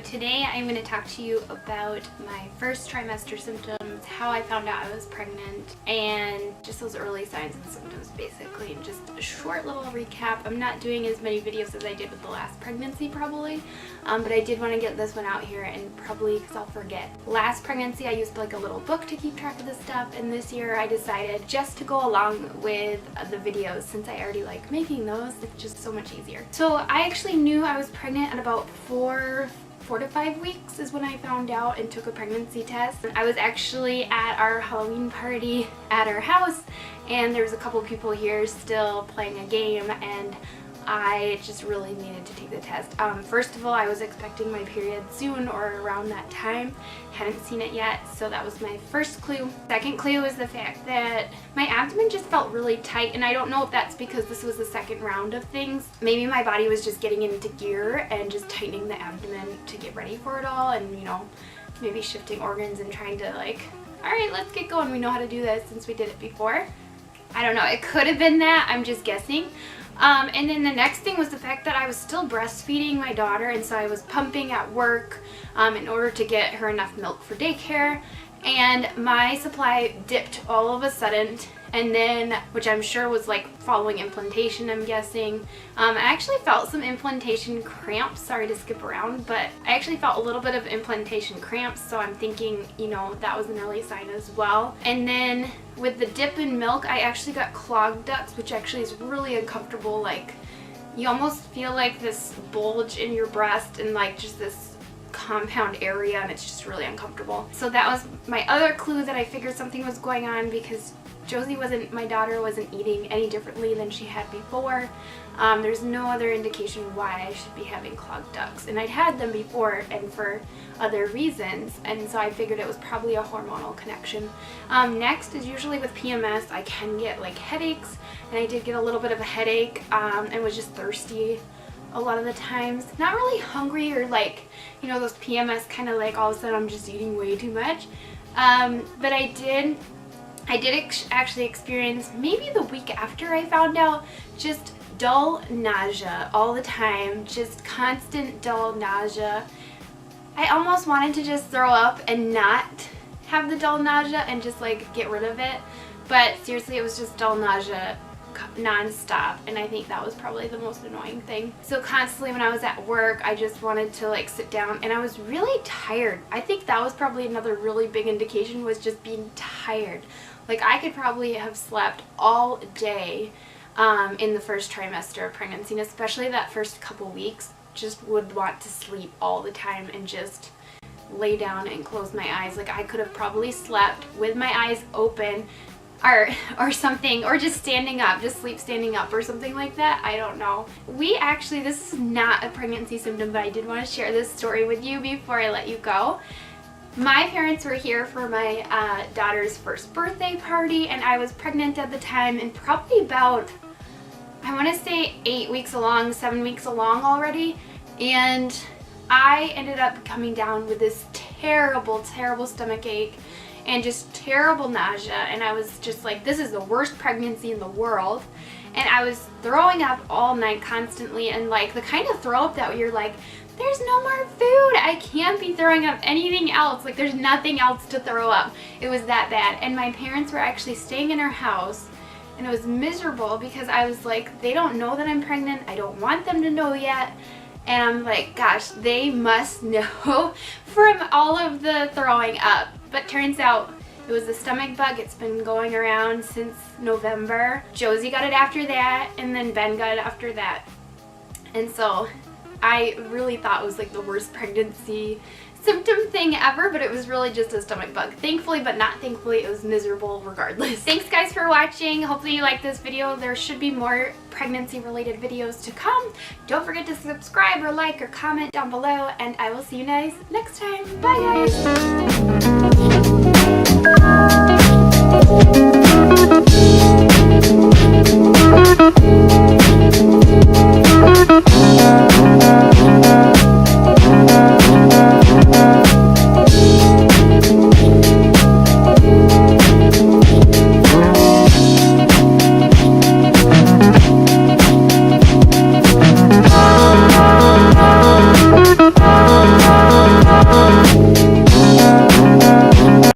today I'm going to talk to you about my first trimester symptoms, how I found out I was pregnant, and just those early signs and symptoms basically, and just a short little recap. I'm not doing as many videos as I did with the last pregnancy probably, but I did want to get this one out here, and probably because I'll forget. Last pregnancy I used like a little book to keep track of this stuff, and this year I decided just to go along with the videos since I already like making those. It's just so much easier. So I actually knew I was pregnant at about 4 to 5 weeks is when I found out and took a pregnancy test. I was actually at our Halloween party at our house, and there was a couple people here still playing a game, and I just really needed to take the test. First of all, I was expecting my period soon or around that time. Hadn't seen it yet, so that was my first clue. Second clue is the fact that my abdomen just felt really tight, and I don't know if that's because this was the second round of things. Maybe my body was just getting into gear and just tightening the abdomen to get ready for it all, and you know, maybe shifting organs and trying to like, all right, let's get going. We know how to do this since we did it before. I don't know, it could have been that, I'm just guessing. And then the next thing was the fact that I was still breastfeeding my daughter, and so I was pumping at work in order to get her enough milk for daycare, and my supply dipped all of a sudden, and then, which I'm sure was like following implantation, I'm guessing. I actually felt some implantation cramps. Sorry to skip around, but I actually felt a little bit of implantation cramps, so I'm thinking, you know, that was an early sign as well. And then with the dip in milk, I actually got clogged ducts, which actually is really uncomfortable. Like, you almost feel like this bulge in your breast and like just this compound area, and it's just really uncomfortable. So that was my other clue that I figured something was going on, because my daughter wasn't eating any differently than she had before. There's no other indication why I should be having clogged ducts, and I'd had them before and for other reasons, and so I figured it was probably a hormonal connection. Next is usually with PMS, I can get like headaches, and I did get a little bit of a headache and was just thirsty a lot of the times. Not really hungry or like, you know, those PMS kind of like all of a sudden I'm just eating way too much. But I did actually experience, maybe the week after I found out, just dull nausea all the time, just constant dull nausea. I almost wanted to just throw up and not have the dull nausea and just like get rid of it, but seriously, it was just dull nausea non-stop, and I think that was probably the most annoying thing. So constantly when I was at work, I just wanted to like sit down, and I was really tired. I think that was probably another really big indication, was just being tired. Like, I could probably have slept all day in the first trimester of pregnancy, and especially that first couple weeks, just would want to sleep all the time and just lay down and close my eyes. Like, I could have probably slept with my eyes open or something, or just standing up, just sleep standing up or something like that. I don't know. This is not a pregnancy symptom, but I did want to share this story with you before I let you go. My parents were here for my daughter's first birthday party, and I was pregnant at the time, and probably about, I want to say 8 weeks along, 7 weeks along already, and I ended up coming down with this terrible stomach ache and just terrible nausea, and I was just like, this is the worst pregnancy in the world. And I was throwing up all night constantly, and like the kind of throw up that you're like, there's no more food, I can't be throwing up anything else, like there's nothing else to throw up. It was that bad. And my parents were actually staying in our house, and it was miserable because I was like, they don't know that I'm pregnant, I don't want them to know yet. And I'm like, gosh, they must know from all of the throwing up. But turns out it was the stomach bug. It's been going around since November. Josie got it after that, and then Ben got it after that. And so I really thought it was like the worst pregnancy symptom thing ever, but it was really just a stomach bug. Thankfully, but not thankfully, it was miserable regardless. Thanks guys for watching. Hopefully you liked this video. There should be more pregnancy related videos to come. Don't forget to subscribe or like or comment down below, and I will see you guys next time. Bye guys!